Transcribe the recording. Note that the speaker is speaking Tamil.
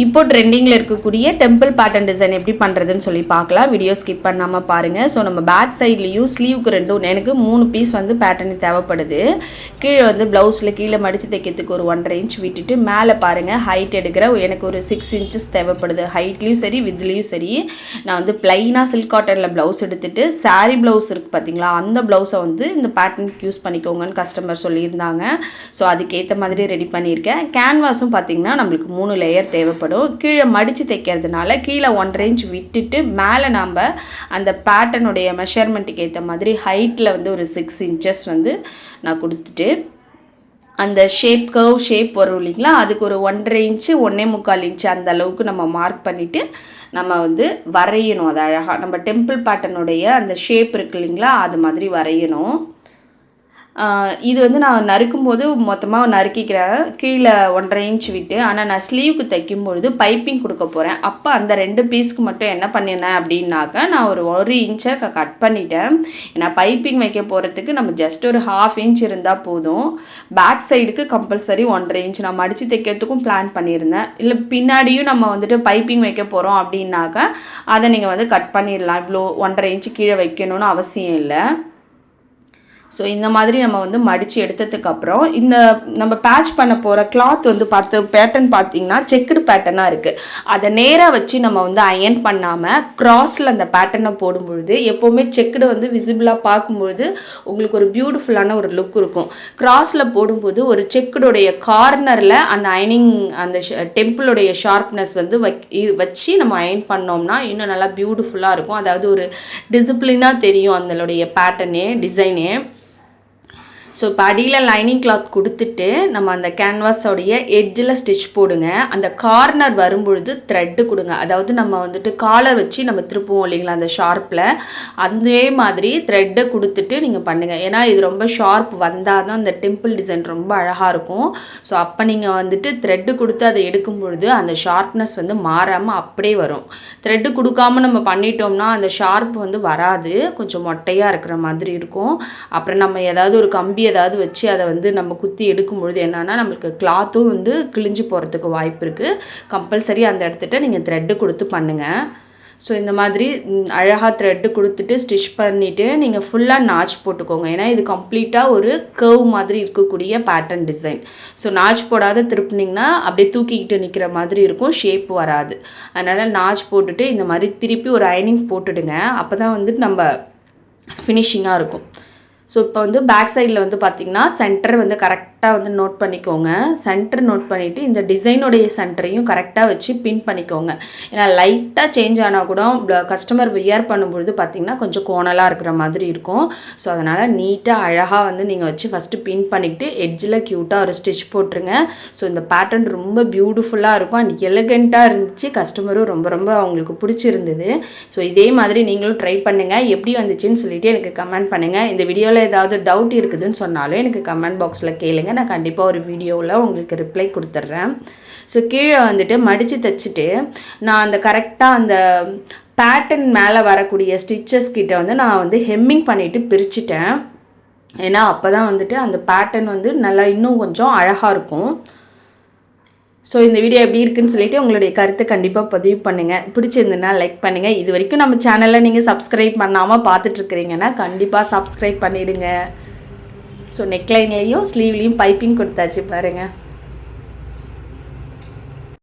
இப்போ ட்ரெண்டிங்கில் இருக்கக்கூடிய டெம்பிள் பேட்டர்ன் டிசைன் எப்படி பண்ணுறதுன்னு சொல்லி பார்க்கலாம். வீடியோ ஸ்கிப் பண்ணாமல் பாருங்கள். ஸோ நம்ம பேக் சைட்லேயும் ஸ்லீவுக்கு ரெண்டும் எனக்கு 3 பீஸ் வந்து பேட்டர்ன் தேவைப்படுது. கீழே வந்து ப்ளவுஸில் கீழே மடித்து தைக்கிறதுக்கு ஒரு 1.5 இன்ச் விட்டுட்டு மேலே பாருங்கள் ஹைட் எடுக்கிற எனக்கு ஒரு 6 இன்ச்சஸ் தேவைப்படுது. ஹைட்லேயும் சரி வித்லேயும் சரி. நான் வந்து ப்ளைனாக சில்க் காட்டனில் ப்ளவுஸ் எடுத்துகிட்டு சாரீ ப்ளவுஸ் இருக்குது பார்த்தீங்களா, அந்த ப்ளவுஸை வந்து இந்த பேட்டர்னுக்கு யூஸ் பண்ணிக்கோங்கன்னு கஸ்டமர் சொல்லியிருந்தாங்க. ஸோ அதுக்கேற்ற மாதிரி ரெடி பண்ணியிருக்கேன். கேன்வாஸும் பார்த்திங்கன்னா நம்மளுக்கு 3 லேயர் தேவைப்படும். கீழே மடித்து தைக்கிறதுனால கீழே 1.5 இன்ச் விட்டுட்டு மேலே நம்ம அந்த பேட்டர்னுடைய மெஷர்மெண்ட்டுக்கு ஏற்ற மாதிரி ஹைட்டில் வந்து ஒரு 6 இன்ச்சஸ் வந்து நான் கொடுத்துட்டு அந்த கர்வ் ஷேப் வரும் இல்லைங்களா, அதுக்கு ஒரு 1.5 இன்ச்சு 1.25 இன்ச்சு அந்த அளவுக்கு நம்ம மார்க் பண்ணிவிட்டு நம்ம வந்து வரையணும். அது அழகாக நம்ம டெம்பிள் பேட்டர்னுடைய அந்த ஷேப் இருக்கு இல்லைங்களா, அது மாதிரி வரையணும். இது வந்து நான் நறுக்கும்போது மொத்தமாக நறுக்கிக்கிறேன் கீழே 1.5 இன்ச் விட்டு. ஆனால் நான் ஸ்லீவுக்கு தைக்கும்பொழுது பைப்பிங் கொடுக்க போகிறேன். அப்போ அந்த 2 பீஸ்க்கு மட்டும் என்ன பண்ணினேன் அப்படின்னாக்கா நான் ஒரு 1 இன்ச்சை கட் பண்ணிட்டேன். ஏன்னா பைப்பிங் வைக்க போகிறதுக்கு நம்ம ஜஸ்ட் ஒரு 1/2 இன்ச் இருந்தால் போதும். பேக் சைடுக்கு கம்பல்சரி 1.5 இன்ச் நான் மடித்து தைக்கிறதுக்கும் பிளான் பண்ணியிருந்தேன். இல்லை பின்னாடியும் நம்ம வந்துட்டு பைப்பிங் வைக்க போகிறோம் அப்படின்னாக்கா அதை நீங்கள் வந்து கட் பண்ணிடலாம். இவ்வளோ 1.5 இன்ச்சு கீழே வைக்கணும்னு அவசியம் இல்லை. ஸோ இந்த மாதிரி நம்ம வந்து மடித்து எடுத்ததுக்கப்புறம் இந்த நம்ம பேட்ச் பண்ண போகிற கிளாத் வந்து பேட்டர்ன் பார்த்திங்கன்னா செக்குடு பேட்டர்னாக இருக்குது. அதை நேராக வச்சு நம்ம வந்து அயன் பண்ணாமல் க்ராஸில் அந்த பேட்டர்னை போடும்பொழுது எப்போவுமே செக்குடு வந்து விசிபிளாக பார்க்கும்பொழுது உங்களுக்கு ஒரு பியூட்டிஃபுல்லான ஒரு லுக் இருக்கும். க்ராஸில் போடும்போது ஒரு செக்குடைய கார்னரில் அந்த அயனிங் அந்த டெம்பிளுடைய ஷார்ப்னஸ் வந்து வச்சு நம்ம அயன் பண்ணோம்னா இன்னும் நல்லா பியூட்டிஃபுல்லாக இருக்கும். அதாவது ஒரு டிசிப்ளினாக தெரியும் அதனுடைய பேட்டர்னே டிசைனே. ஸோ இப்போ அடியில் லைனிங் கிளாத் கொடுத்துட்டு நம்ம அந்த கேன்வாஸோடைய எட்ஜில் ஸ்டிச் போடுங்க. அந்த கார்னர் வரும்பொழுது த்ரெட்டு கொடுங்க. அதாவது நம்ம வந்துட்டு காலர் வச்சு நம்ம திருப்புவோம் இல்லைங்களா அந்த ஷார்ப்பில், அதே மாதிரி த்ரெட்டை கொடுத்துட்டு நீங்கள் பண்ணுங்கள். ஏன்னா இது ரொம்ப ஷார்ப் வந்தால் தான் அந்த டெம்பிள் டிசைன் ரொம்ப அழகாக இருக்கும். ஸோ அப்போ நீங்கள் வந்துட்டு த்ரெட்டு கொடுத்து அதை எடுக்கும் பொழுது அந்த ஷார்ப்னஸ் வந்து மாறாமல் அப்படியே வரும். த்ரெட்டு கொடுக்காமல் நம்ம பண்ணிட்டோம்னா அந்த ஷார்ப் வந்து வராது, கொஞ்சம் மொட்டையாக இருக்கிற மாதிரி இருக்கும். அப்புறம் நம்ம ஏதாவது ஒரு கம்பி ஏதாவது வச்சு அதை வந்து நம்ம குத்தி எடுக்கும்பொழுது என்னன்னா நம்மளுக்கு கிளாத்தும் வந்து கிழிஞ்சு போகிறதுக்கு வாய்ப்பு இருக்குது. கம்பல்சரி அந்த இடத்துட்ட நீங்கள் த்ரெட்டு கொடுத்து பண்ணுங்கள். ஸோ இந்த மாதிரி அழகாக த்ரெட்டு கொடுத்துட்டு ஸ்டிச் பண்ணிவிட்டு நீங்கள் ஃபுல்லாக நாச் போட்டுக்கோங்க. ஏன்னா இது கம்ப்ளீட்டாக ஒரு கர்வ் மாதிரி இருக்கக்கூடிய பேட்டர்ன் டிசைன். ஸோ நாச் போடாத திருப்பினிங்கன்னா அப்படியே தூக்கிக்கிட்டு நிற்கிற மாதிரி இருக்கும், ஷேப் வராது. அதனால் நாச் போட்டுட்டு இந்த மாதிரி திருப்பி ஒரு அயனிங் போட்டுடுங்க. அப்போ தான் வந்து நம்ம ஃபினிஷிங்காக இருக்கும். ஸோ இப்போ வந்து பேக் சைடில் வந்து பார்த்திங்கன்னா சென்டர் வந்து கரெக்டாக வந்து நோட் பண்ணிக்கோங்க. சென்டர் நோட் பண்ணிவிட்டு இந்த டிசைனுடைய சென்டரையும் கரெக்டாக வச்சு பின் பண்ணிக்கோங்க. ஏன்னா லைட்டாக சேஞ்ச் ஆனால் கூட கஸ்டமர் வியர் பண்ணும்பொழுது பார்த்திங்கன்னா கொஞ்சம் கோணலாக இருக்கிற மாதிரி இருக்கும். ஸோ அதனால் நீட்டாக அழகாக வந்து நீங்கள் வச்சு ஃபஸ்ட்டு பின் பண்ணிவிட்டு எட்ஜில் க்யூட்டாக ஒரு ஸ்டிச் போட்டுருங்க. ஸோ இந்த பேட்டர்ன் ரொம்ப பியூட்டிஃபுல்லாக இருக்கும் அண்ட் எலகெண்ட்டாக இருந்துச்சு. கஸ்டமரும் ரொம்ப ரொம்ப அவங்களுக்கு பிடிச்சிருந்தது. ஸோ இதே மாதிரி நீங்களும் ட்ரை பண்ணுங்கள். எப்படி வந்துச்சுன்னு சொல்லிவிட்டு எனக்கு கமெண்ட் பண்ணுங்கள். இந்த வீடியோவில் ஏதாவது டவுட் இருக்குதுன்னு சொன்னாலும் எனக்கு கமெண்ட் பாக்ஸில் கேளுங்க. நான் கண்டிப்பாக ஒரு வீடியோவில் உங்களுக்கு ரிப்ளை கொடுத்துட்றேன். ஸோ கீழே வந்துட்டு மடித்து தைச்சிட்டு நான் அந்த கரெக்டாக அந்த பேட்டர்ன் மேலே வரக்கூடிய ஸ்டிச்சஸ் கிட்ட வந்து நான் வந்து ஹெம்மிங் பண்ணிவிட்டு பிரிச்சுட்டேன். ஏன்னா அப்போ தான் வந்துட்டு அந்த பேட்டர்ன் வந்து நல்லா இன்னும் கொஞ்சம் அழகாக இருக்கும். ஸோ இந்த வீடியோ எப்படி இருக்குன்னு சொல்லிவிட்டு உங்களுடைய கருத்தை கண்டிப்பாக பதிவு பண்ணுங்கள். பிடிச்சிருந்துன்னா லைக் பண்ணுங்கள். இது வரைக்கும் நம்ம சேனலில் நீங்கள் சப்ஸ்கிரைப் பண்ணாமல் பார்த்துட்ருக்கிறீங்கன்னா கண்டிப்பாக சப்ஸ்கிரைப் பண்ணிவிடுங்க. ஸோ நெக்லைன்லேயும் ஸ்லீவ்லேயும் பைப்பிங் கொடுத்தாச்சு பாருங்கள்.